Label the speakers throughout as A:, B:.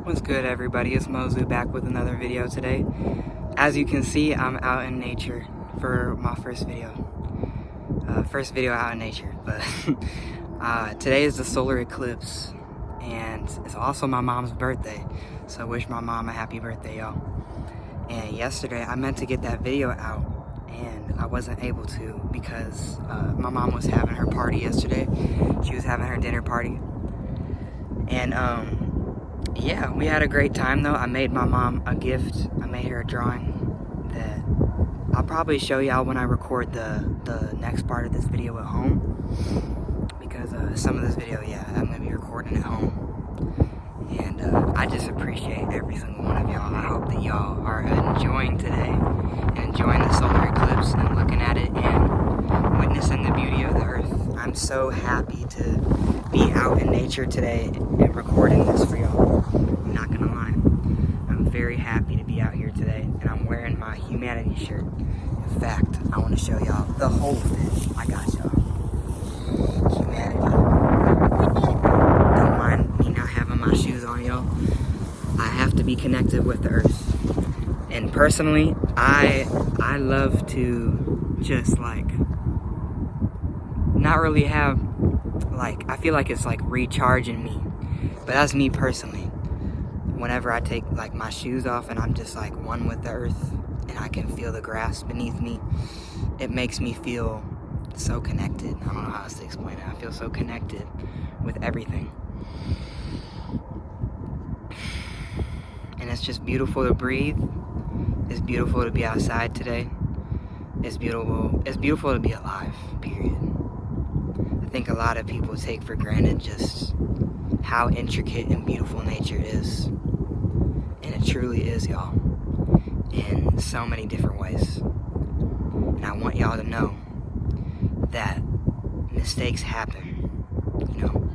A: What's good, everybody? It's Mozu back with another video today. As you can see, I'm out in nature for my first video. First video out in nature, but today is the solar eclipse, and it's also my mom's birthday. So wish my mom a happy birthday, y'all. And yesterday, I meant to get that video out, and I wasn't able to because my mom was having her party yesterday. She was having her dinner party, and yeah, we had a great time though. I made my mom a gift. I made her a drawing that I'll probably show y'all when I record the next part of this video at home, because some of this video, yeah, I'm gonna be recording at home. And I just appreciate every single one of y'all. I hope that y'all are enjoying today and enjoying the solar eclipse and looking at it and witnessing the beauty of the earth. I'm so happy to be out in nature today and recording this for y'all. I'm not gonna lie. I'm very happy to be out here today, and I'm wearing my humanity shirt. In fact, I want to show y'all the whole thing. I got y'all. Humanity. Don't mind me not having my shoes on, y'all. I have to be connected with the earth. And personally, I love to just like not really have, like, I feel like it's like recharging me, but that's me personally. Whenever I take like my shoes off and I'm just like one with the earth and I can feel the grass beneath me, it makes me feel so connected. I don't know how else to explain it. I feel so connected with everything. And it's just beautiful to breathe. It's beautiful to be outside today. It's beautiful to be alive, period. I think a lot of people take for granted just how intricate and beautiful nature is. And it truly is, y'all, in so many different ways. And I want y'all to know that mistakes happen. You know,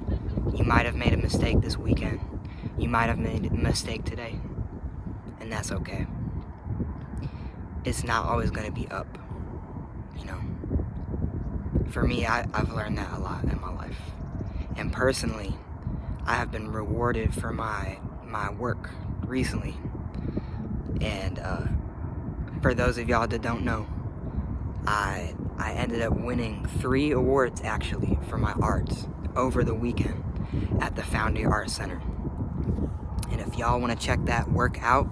A: you might have made a mistake this weekend. You might have made a mistake today. And that's okay. It's not always going to be up, you know. For me, I've learned that a lot in my life. And personally, I have been rewarded for my work recently. And for those of y'all that don't know, I ended up winning 3 awards actually for my art over the weekend at the Foundry Art Center. And if y'all want to check that work out,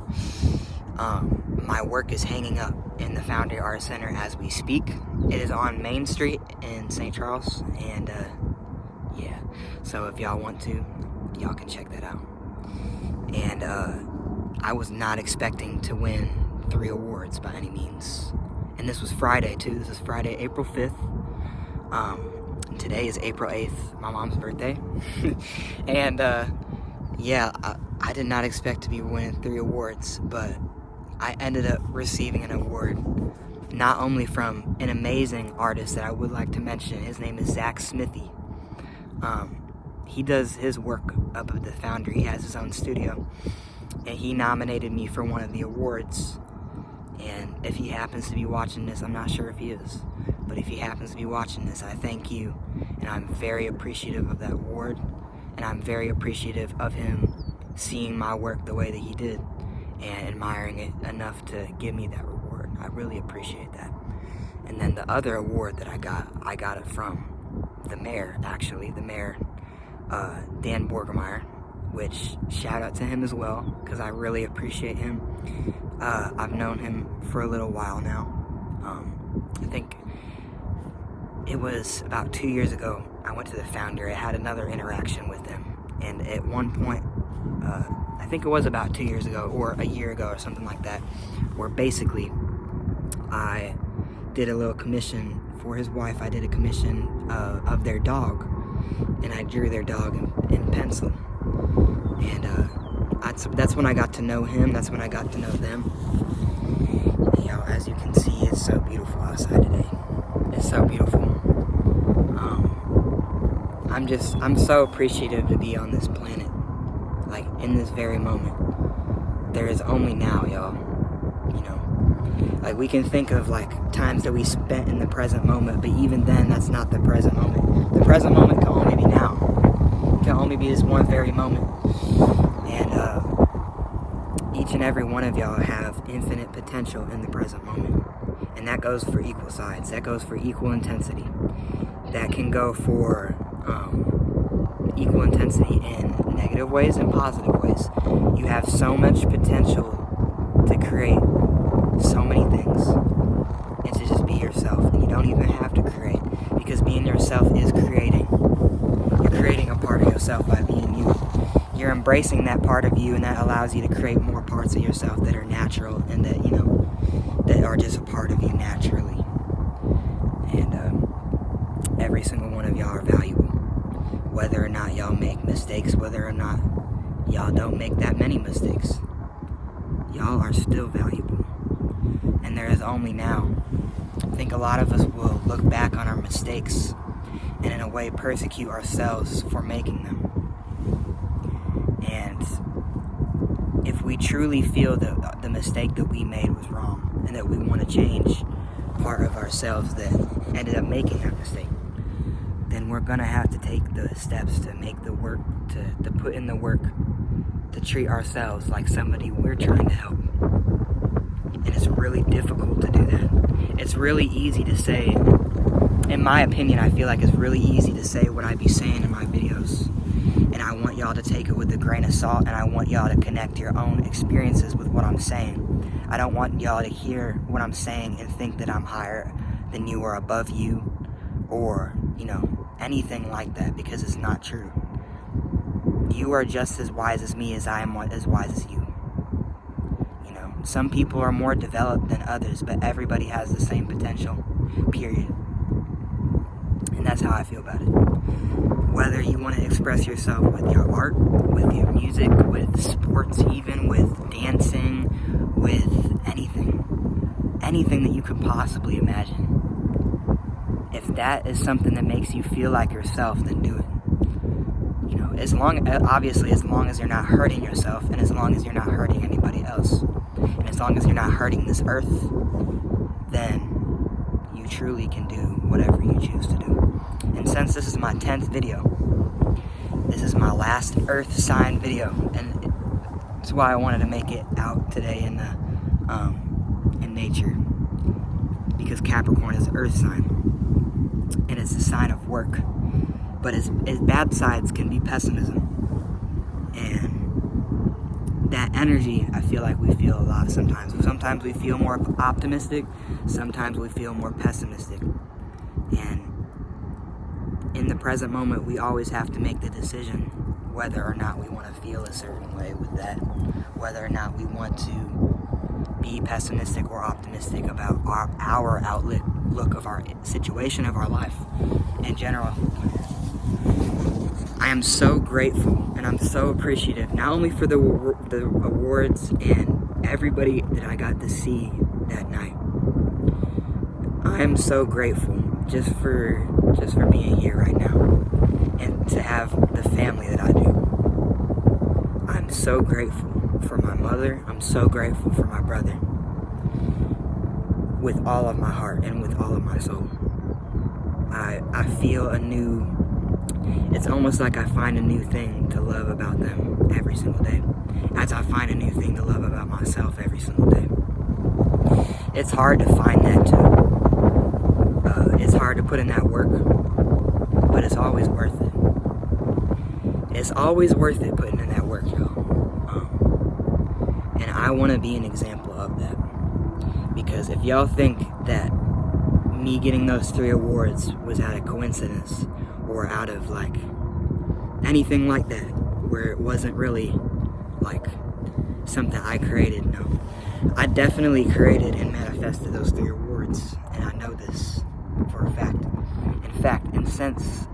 A: my work is hanging up in the Foundry Art Center as we speak. It is on Main Street in St. Charles, and yeah, so if y'all want to, y'all can check that out. And I was not expecting to win 3 awards by any means. And this was Friday too. This is Friday, April 5th. Today is April 8th, my mom's birthday. And yeah, I did not expect to be winning 3 awards, but I ended up receiving an award not only from an amazing artist that I would like to mention. His name is Zach Smithy. He does his work up at the Foundry. He has his own studio, and he nominated me for one of the awards. And if he happens to be watching this, I'm not sure if he is, but if he happens to be watching this, I thank you, and I'm very appreciative of that award, and I'm very appreciative of him seeing my work the way that he did and admiring it enough to give me that reward. I really appreciate that. And then the other award that I got it from the mayor, actually, the mayor, Dan Borgemeyer, which shout out to him as well, because I really appreciate him. I've known him for a little while now. I think it was about 2 years ago, I went to the Foundry. I had another interaction with him, and at one point, I think it was about 2 years ago or a year ago or something like that, where basically I did a little commission for his wife. I did a commission of their dog, and I drew their dog in pencil. And that's when I got to know him. That's when I got to know them. And, you know, as you can see, it's so beautiful outside today. It's so beautiful. I'm so appreciative to be on this planet. Like, in this very moment. There is only now, y'all. You know, like, we can think of like times that we spent in the present moment, but even then, that's not the present moment. The present moment can only be now. It can only be this one very moment. And each and every one of y'all have infinite potential in the present moment. And that goes for equal sides. That goes for equal intensity. That can go for equal intensity in negative ways and positive ways. You have so much potential to create so many things and to just be yourself. And you don't even have to create, because being yourself is creating. You're creating a part of yourself by being you. You're embracing that part of you, and that allows you to create more parts of yourself that are natural and that, you know, that are just a part of you naturally. And every single one of y'all are valuable. Whether or not y'all make mistakes, whether or not y'all don't make that many mistakes, y'all are still valuable. And there is only now. I think a lot of us will look back on our mistakes and in a way persecute ourselves for making them. And if we truly feel that the mistake that we made was wrong and that we want to change part of ourselves that ended up making that mistake, then we're going to have to take the steps to make the work, to put in the work, to treat ourselves like somebody we're trying to help. And it's really difficult to do that. It's really easy to say, in my opinion, I feel like it's really easy to say what I be saying in my videos. And I want y'all to take it with a grain of salt, and I want y'all to connect your own experiences with what I'm saying. I don't want y'all to hear what I'm saying and think that I'm higher than you or above you or, you know, anything like that, because it's not true. You are just as wise as me as I am as wise as you. You know, some people are more developed than others, but everybody has the same potential, period. And that's how I feel about it. Whether you want to express yourself with your art, with your music, with sports, even with dancing, with anything that you could possibly imagine. If that is something that makes you feel like yourself, then do it. You know, as long as you're not hurting yourself, and as long as you're not hurting anybody else, and as long as you're not hurting this earth, then you truly can do whatever you choose to do. And since this is my 10th video, this is my last earth sign video, and that's why I wanted to make it out today in nature, because Capricorn is an earth sign, and it's a sign of work. But its bad sides can be pessimism, and that energy, I feel like we feel a lot sometimes. Sometimes we feel more optimistic, sometimes we feel more pessimistic. And in the present moment, we always have to make the decision whether or not we want to feel a certain way with that, whether or not we want to be pessimistic or optimistic about our outlook of our situation, of our life in general. I am so grateful and I'm so appreciative, not only for the awards and everybody that I got to see that night. I am so grateful just for being here right now and to have the family that I do. I'm so grateful for my mother. I'm so grateful for my brother, with all of my heart and with all of my soul. I feel it's almost like I find a new thing to love about them every single day, as I find a new thing to love about myself every single day. It's hard to find that too. It's hard to put in that work, but it's always worth it. It's always worth it putting in that work, y'all. And I want to be an example of that. Because if y'all think that me getting those 3 awards was out of coincidence or out of like anything like that, where it wasn't really like something I created, no. I definitely created and manifested those 3 awards, and I know this for a fact. In fact, and since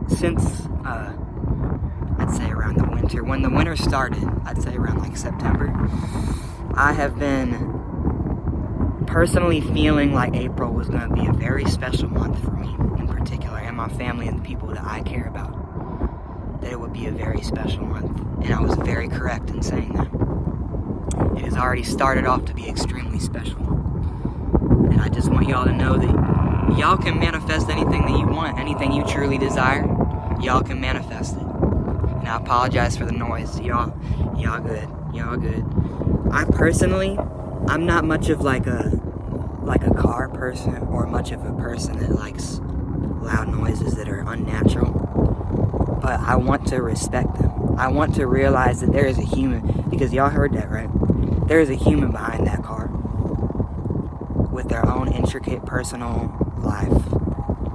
A: I'd say around the winter, when the winter started, I'd say around like September, I have been personally feeling like April was going to be a very special month for me in particular, and my family and the people that I care about, that it would be a very special month. And I was very correct in saying that. It has already started off to be extremely special. And I just want y'all to know that y'all can manifest anything that you want, anything you truly desire, y'all can manifest it. And I apologize for the noise. Y'all good. Y'all good. I personally, I'm not much of like a car person, or much of a person that likes loud noises that are unnatural. But I want to respect them. I want to realize that there is a human, because y'all heard that, right? There is a human behind that car with their own intricate personal life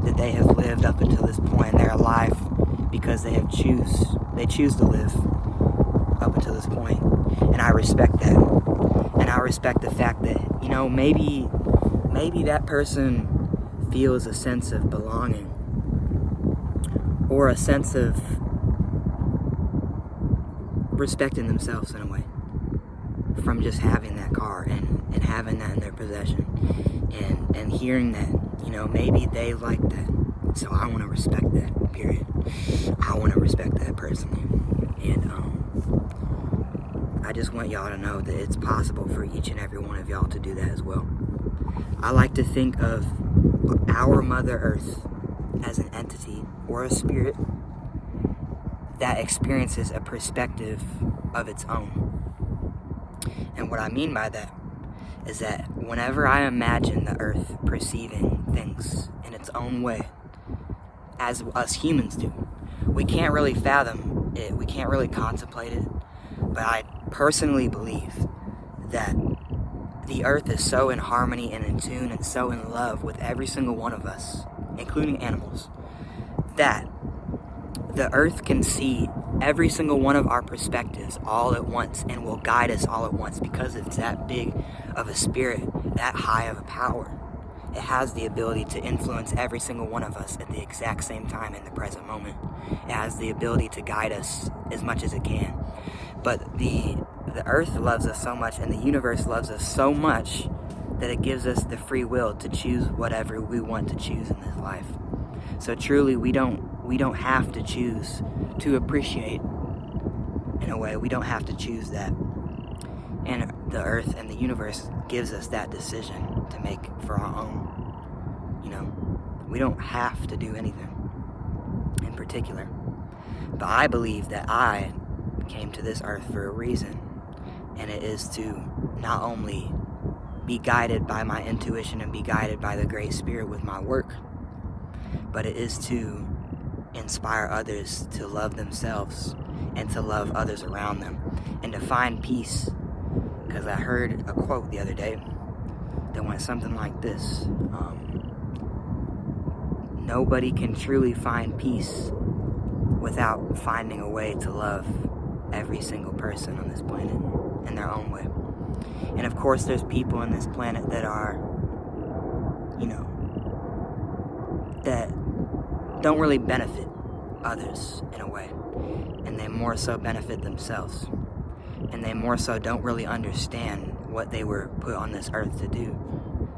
A: that they have lived up until this point. They're alive because they choose to live up until this point. And I respect that. And I respect the fact that, you know, maybe that person feels a sense of belonging, or a sense of respecting themselves in a way, from just having that car and having that in their possession, and hearing that, you know, maybe they like that. So I want to respect that, period. I want to respect that personally. And I just want y'all to know that it's possible for each and every one of y'all to do that as well. I like to think of our Mother Earth as an entity or a spirit that experiences a perspective of its own. And what I mean by that is that whenever I imagine the Earth perceiving things in its own way, as us humans do, we can't really fathom it, we can't really contemplate it, but I personally believe that the Earth is so in harmony and in tune and so in love with every single one of us, including animals, that the Earth can see every single one of our perspectives all at once and will guide us all at once, because it's that big of a spirit, that high of a power. It has the ability to influence every single one of us at the exact same time in the present moment. It has the ability to guide us as much as it can. But the Earth loves us so much, and the universe loves us so much, that it gives us the free will to choose whatever we want to choose in this life. So truly, we don't have to choose to appreciate, in a way. We don't have to choose that. And the Earth and the universe gives us that decision to make for our own. You know, we don't have to do anything in particular. But I believe that I came to this earth for a reason, and it is to not only be guided by my intuition and be guided by the Great Spirit with my work, but it is to inspire others to love themselves and to love others around them, and to find peace. Because I heard a quote the other day that went something like this: nobody can truly find peace without finding a way to love every single person on this planet in their own way. And of course, there's people on this planet that are, you know, that don't really benefit others in a way, and they more so benefit themselves, and they more so don't really understand what they were put on this earth to do.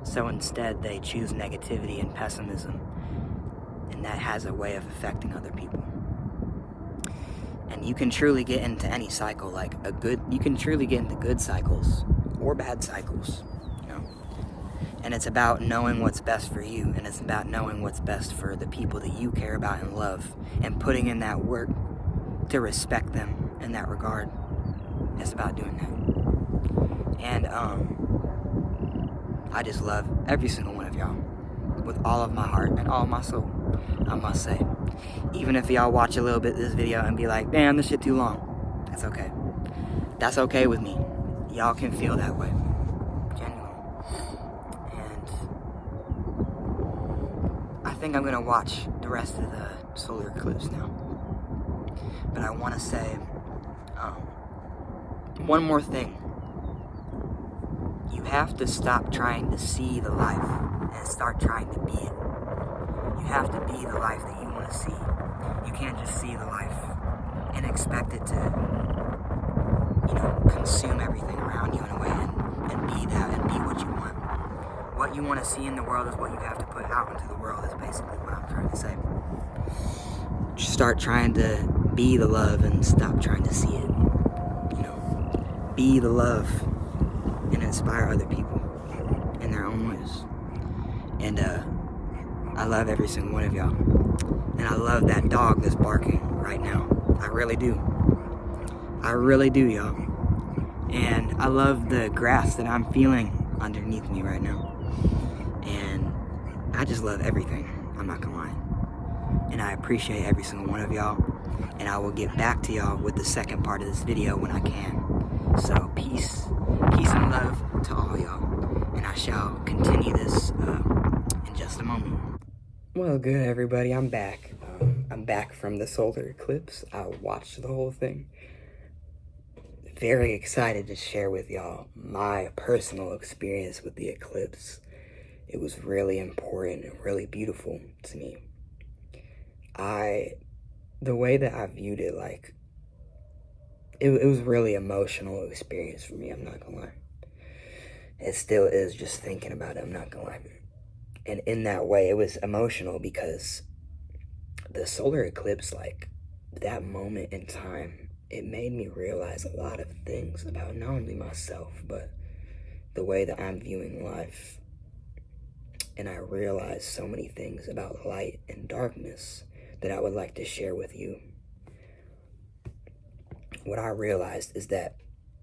A: So instead, they choose negativity and pessimism, and that has a way of affecting other people. And you can truly get into any cycle, you can truly get into good cycles or bad cycles, you know. And it's about knowing what's best for you, and it's about knowing what's best for the people that you care about and love, and putting in that work to respect them in that regard. It's about doing that. And I just love every single one of y'all with all of my heart and all of my soul, I must say. Even if y'all watch a little bit of this video and be like, damn, this shit too long, that's okay. That's okay with me. Y'all can feel that way. Genuinely. And I think I'm gonna watch the rest of the solar eclipse now. But I want to say one more thing. You have to stop trying to see the life and start trying to be it. You have to be the life that you want to see. You can't just see the life and expect it to, you know, consume everything around you in a way, and be that and be what you want. What you want to see in the world is what you have to put out into the world, is basically what I'm trying to say. Just start trying to be the love and stop trying to see it. You know, be the love and inspire other people in their own ways. And I love every single one of y'all. And I love that dog that's barking right now. I really do. I really do, y'all. I love the grass that I'm feeling underneath me right now. And I just love everything, I'm not gonna lie. And I appreciate every single one of y'all. And I will get back to y'all with the second part of this video when I can. So peace and love to all y'all. And I shall continue this in just a moment. Well, good everybody, I'm back. I'm back from the solar eclipse. I watched the whole thing. Very excited to share with y'all my personal experience with the eclipse. It was really important and really beautiful to me. The way that I viewed it, like, it was really emotional experience for me, I'm not gonna lie. It still is just thinking about it, I'm not gonna lie. And in that way, it was emotional because the solar eclipse, like, that moment in time, it made me realize a lot of things about not only myself, but the way that I'm viewing life. And I realized so many things about light and darkness that I would like to share with you. What I realized is that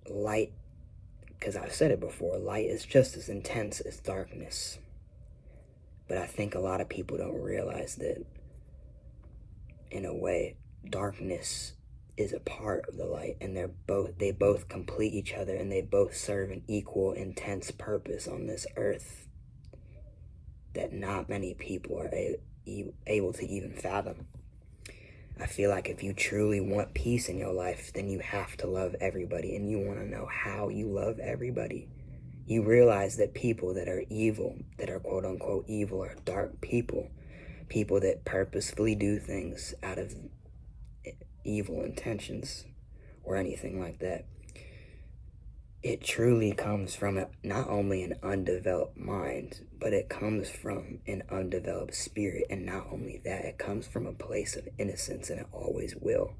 A: light, because I've said it before, light is just as intense as darkness. But I think a lot of people don't realize that, in a way, darkness is a part of the light, and they both complete each other, and they both serve an equal, intense purpose on this earth that not many people are able to even fathom. I feel like if you truly want peace in your life, then you have to love everybody, and you want to know how you love everybody. You realize that people that are evil, that are quote-unquote evil, are dark people that purposefully do things out of evil intentions or anything like that. It truly comes from not only an undeveloped mind, but it comes from an undeveloped spirit. And not only that, it comes from a place of innocence, and it always will.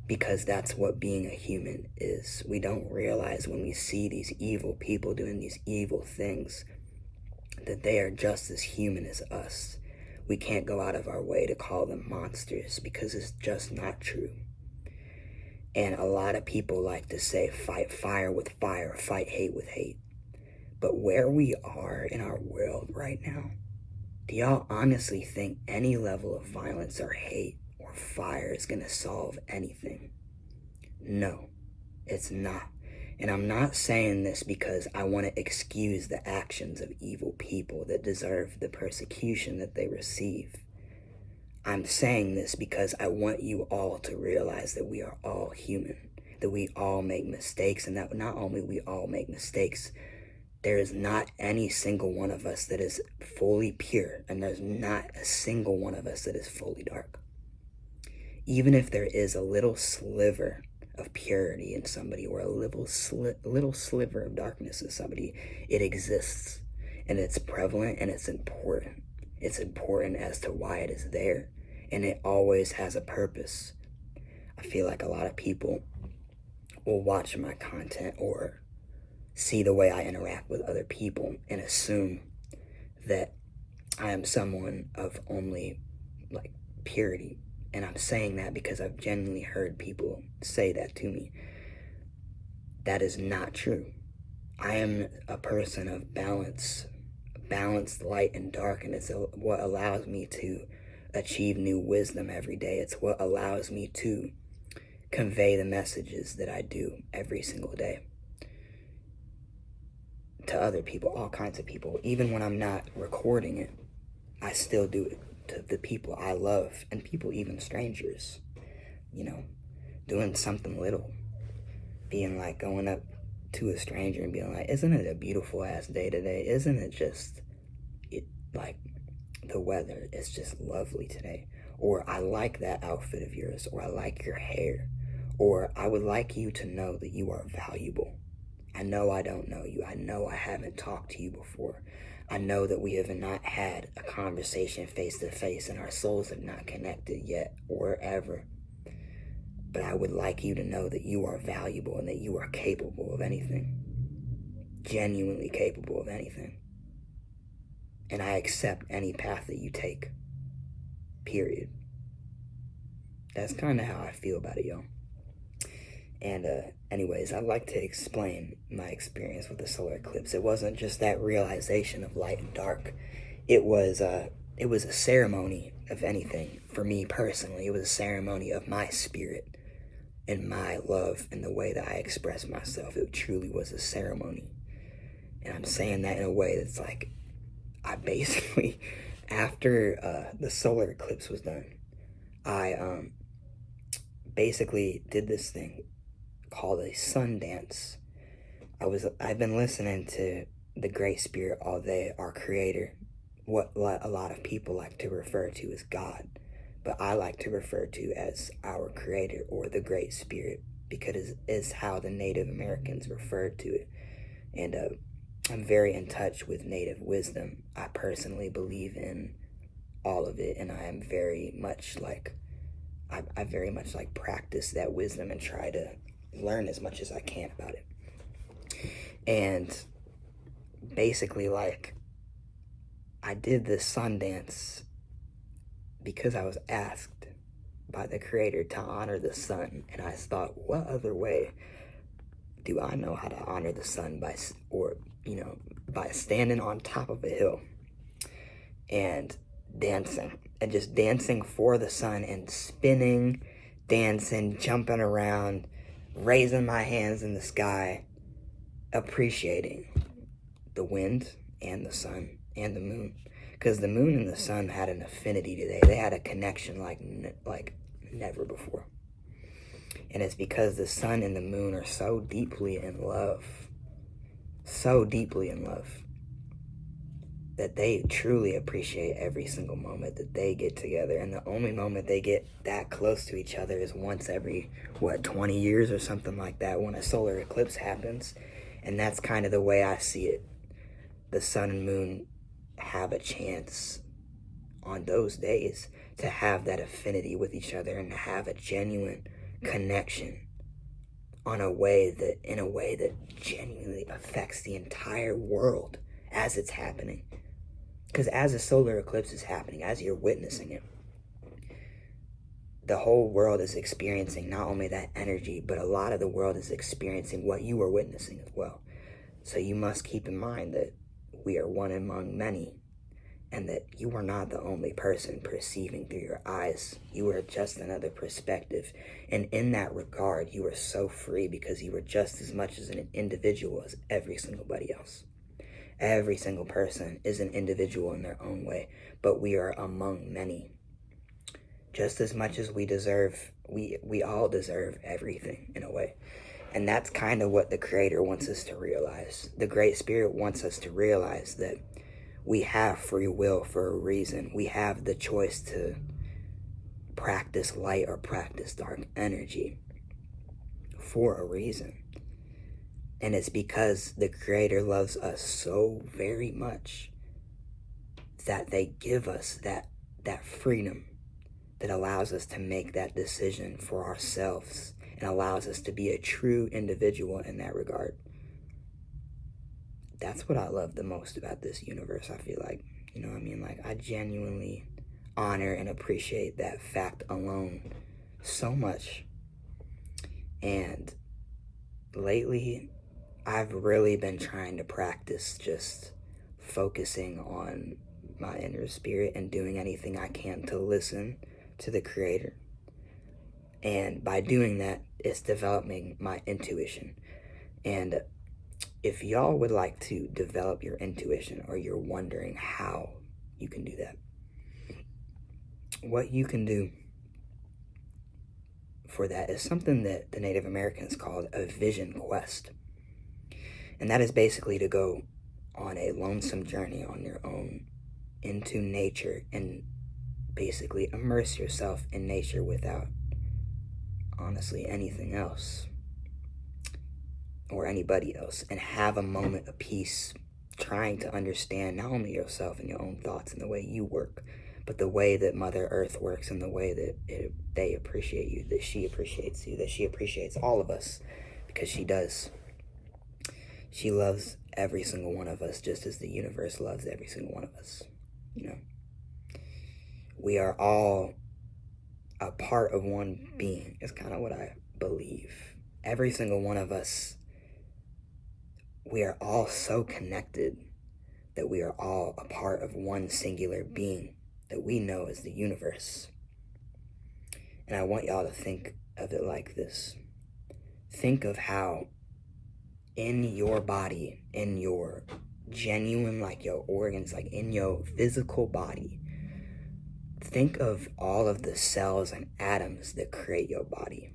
A: Because that's what being a human is. We don't realize when we see these evil people doing these evil things that they are just as human as us. We can't go out of our way to call them monsters because it's just not true. And a lot of people like to say, fight fire with fire, fight hate with hate. But where we are in our world right now, do y'all honestly think any level of violence or hate or fire is going to solve anything? No, it's not. And I'm not saying this because I want to excuse the actions of evil people that deserve the persecution that they receive. I'm saying this because I want you all to realize that we are all human, that we all make mistakes, and that not only we all make mistakes, there is not any single one of us that is fully pure, and there's not a single one of us that is fully dark. Even if there is a little sliver of purity in somebody, or a little sliver of darkness in somebody, it exists, and it's prevalent, and it's important. It's important as to why it is there, and it always has a purpose. I feel like a lot of people will watch my content or see the way I interact with other people and assume that I am someone of only, like, purity. And I'm saying that because I've genuinely heard people say that to me. That is not true. I am a person of balanced light and dark, and it's what allows me to achieve new wisdom every day. It's what allows me to convey the messages that I do every single day to other people, all kinds of people. Even when I'm not recording it, I still do it to the people I love, and people, even strangers, you know, doing something little, being like going up to a stranger and being like, isn't it a beautiful ass day today? Isn't it just, like, the weather is just lovely today? Or I like that outfit of yours, or I like your hair, or I would like you to know that you are valuable. I know I don't know you. I know I haven't talked to you before. I know that we have not had a conversation face to face, and our souls have not connected yet or ever. But I would like you to know that you are valuable and that you are capable of anything. Genuinely capable of anything. And I accept any path that you take. Period. That's kind of how I feel about it, y'all. And anyways, I'd like to explain my experience with the solar eclipse. It wasn't just that realization of light and dark. It was a ceremony of anything. For me personally, it was a ceremony of my spirit and my love and the way that I express myself. It truly was a ceremony. And I'm saying that in a way that's like, I basically, after the solar eclipse was done, I basically did this thing called a sun dance. I've been listening to the Great Spirit all day, our Creator, what a lot of people like to refer to as God, but I like to refer to as our Creator or the Great Spirit because it's how the Native Americans referred to it. And I'm very in touch with Native wisdom. I personally believe in all of it, and I am very much like I very much like practice that wisdom and try to learn as much as I can about it. And basically, like, I did this sun dance because I was asked by the Creator to honor the sun, and I thought, what other way do I know how to honor the sun by standing on top of a hill and dancing, and just dancing for the sun and spinning, dancing, jumping around, raising my hands in the sky, appreciating the wind and the sun and the moon, because the moon and the sun had an affinity today. They had a connection like never before. And it's because the sun and the moon are so deeply in love, that they truly appreciate every single moment that they get together. And the only moment they get that close to each other is once every, 20 years or something like that, when a solar eclipse happens. And that's kind of the way I see it. The sun and moon have a chance on those days to have that affinity with each other and to have a genuine connection in a way that genuinely affects the entire world as it's happening. Because as a solar eclipse is happening, as you're witnessing it, the whole world is experiencing not only that energy, but a lot of the world is experiencing what you are witnessing as well. So you must keep in mind that we are one among many, and that you are not the only person perceiving through your eyes. You are just another perspective. And in that regard, you are so free because you are just as much as an individual as every single else. Every single person is an individual in their own way, but we are among many. Just as much as we all deserve everything in a way. And that's kind of what the Creator wants us to realize. The Great Spirit wants us to realize that we have free will for a reason. We have the choice to practice light or practice dark energy for a reason. And it's because the Creator loves us so very much that they give us that freedom that allows us to make that decision for ourselves and allows us to be a true individual in that regard. That's what I love the most about this universe, I feel like. You know what I mean? Like, I genuinely honor and appreciate that fact alone so much. And lately, I've really been trying to practice just focusing on my inner spirit and doing anything I can to listen to the Creator. And by doing that, it's developing my intuition. And if y'all would like to develop your intuition, or you're wondering how you can do that, what you can do for that is something that the Native Americans called a vision quest. And that is basically to go on a lonesome journey on your own into nature and basically immerse yourself in nature without honestly anything else or anybody else, and have a moment of peace, trying to understand not only yourself and your own thoughts and the way you work, but the way that Mother Earth works and the way that they appreciate you, that she appreciates you, that she appreciates all of us, because she does. She loves every single one of us just as the universe loves every single one of us. You know, we are all a part of one being, is kind of what I believe. every single one of us, we are all so connected that we are all a part of one singular being that we know as the universe. And I want y'all to think of it like this. Think of how in your body, in your genuine, like your organs, like in your physical body, think of all of the cells and atoms that create your body.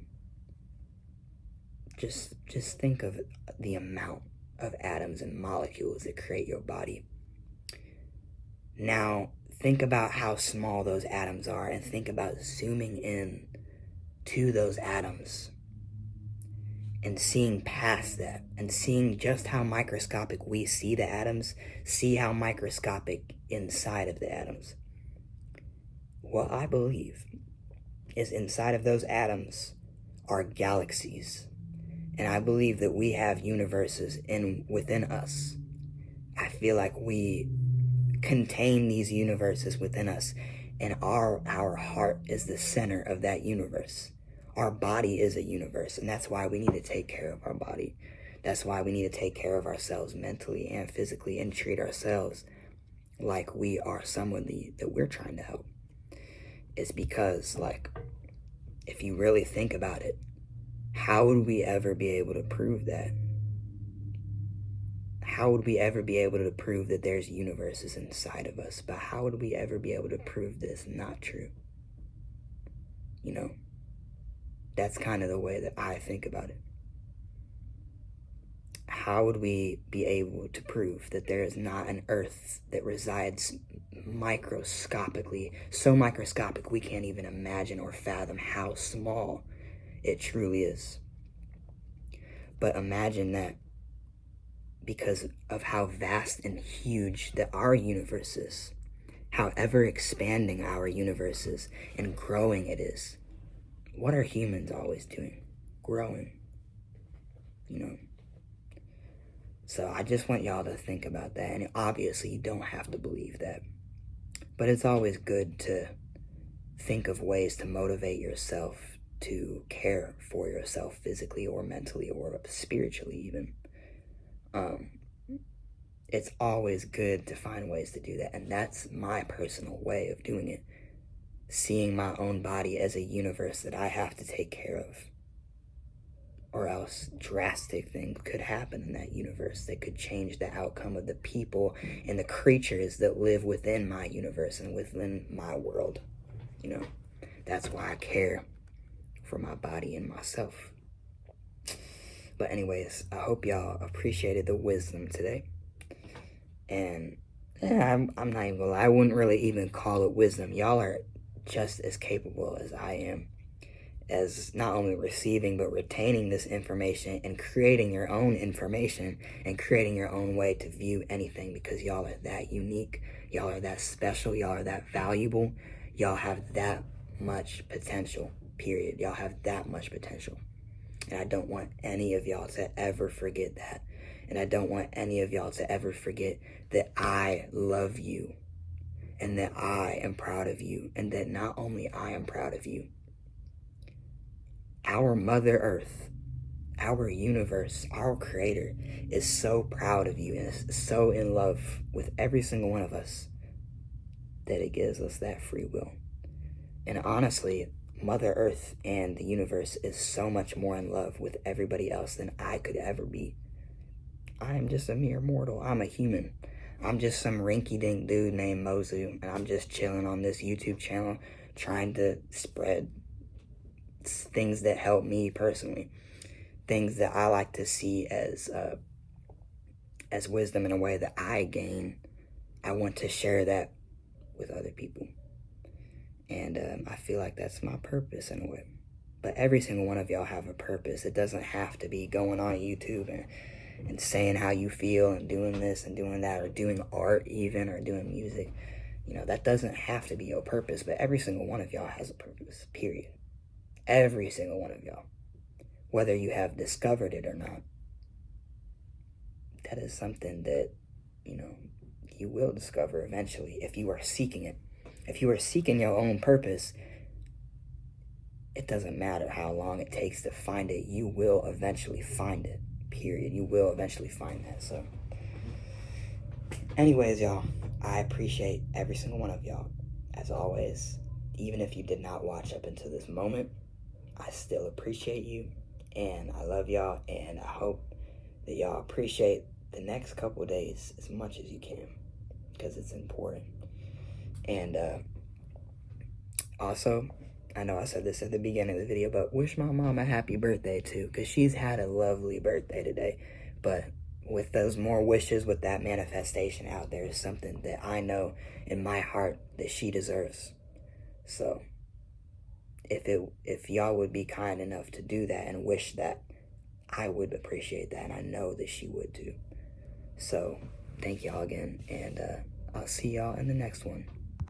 A: Just think of the amount of atoms and molecules that create your body. Now, think about how small those atoms are, and think about zooming in to those atoms and seeing past that, and seeing just how microscopic we see the atoms, see how microscopic inside of the atoms. What I believe is inside of those atoms are galaxies. And I believe that we have universes within us. I feel like we contain these universes within us, and our heart is the center of that universe. Our body is a universe, and that's why we need to take care of our body. That's why we need to take care of ourselves mentally and physically, and treat ourselves like we are someone that we're trying to help. It's because, like, if you really think about it, how would we ever be able to prove that? How would we ever be able to prove that there's universes inside of us? But how would we ever be able to prove this not true? You know, that's kind of the way that I think about it. How would we be able to prove that there is not an earth that resides microscopically, so microscopic we can't even imagine or fathom how small it truly is? But imagine that, because of how vast and huge that our universe is, how ever expanding our universe is and growing it is. What are humans always doing? Growing, you know? So I just want y'all to think about that. And obviously you don't have to believe that, but it's always good to think of ways to motivate yourself to care for yourself physically or mentally or spiritually even. It's always good to find ways to do that, and that's my personal way of doing it. Seeing my own body as a universe that I have to take care of, or else drastic things could happen in that universe that could change the outcome of the people and the creatures that live within my universe and within my world. You know, that's why I care for my body and myself. But anyways, I hope y'all appreciated the wisdom today. And I'm not even gonna lie, I wouldn't really even call it wisdom. Y'all are just as capable as I am, as not only receiving but retaining this information and creating your own information and creating your own way to view anything, because y'all are that unique, y'all are that special, y'all are that valuable, y'all have that much potential, period. Y'all have that much potential. And I don't want any of y'all to ever forget that. And I don't want any of y'all to ever forget that I love you, and that I am proud of you, and that not only I am proud of you, our Mother Earth, our universe, our Creator is so proud of you and is so in love with every single one of us that it gives us that free will. And honestly, Mother Earth and the universe is so much more in love with everybody else than I could ever be. I am just a mere mortal. I'm a human. I'm just some rinky-dink dude named Mozu, and I'm just chilling on this YouTube channel trying to spread things that help me personally, things that I like to see as wisdom in a way that I gain. I want to share that with other people, and I feel like that's my purpose in a way. But every single one of y'all have a purpose. It doesn't have to be going on YouTube and saying how you feel and doing this and doing that, or doing art even, or doing music. You know, that doesn't have to be your purpose, but every single one of y'all has a purpose, period. Every single one of y'all. Whether you have discovered it or not, that is something that, you know, you will discover eventually if you are seeking it. If you are seeking your own purpose, it doesn't matter how long it takes to find it. You will eventually find it, period. You will eventually find that. So anyways, y'all, I appreciate every single one of y'all, as always. Even if you did not watch up until this moment, I still appreciate you, and I love y'all, and I hope that y'all appreciate the next couple of days as much as you can, because it's important. And also, I know I said this at the beginning of the video, but wish my mom a happy birthday too, because she's had a lovely birthday today. But with those more wishes, with that manifestation out there, is something that I know in my heart that she deserves. So if y'all would be kind enough to do that and wish that, I would appreciate that, and I know that she would too. So thank y'all again, and I'll see y'all in the next one.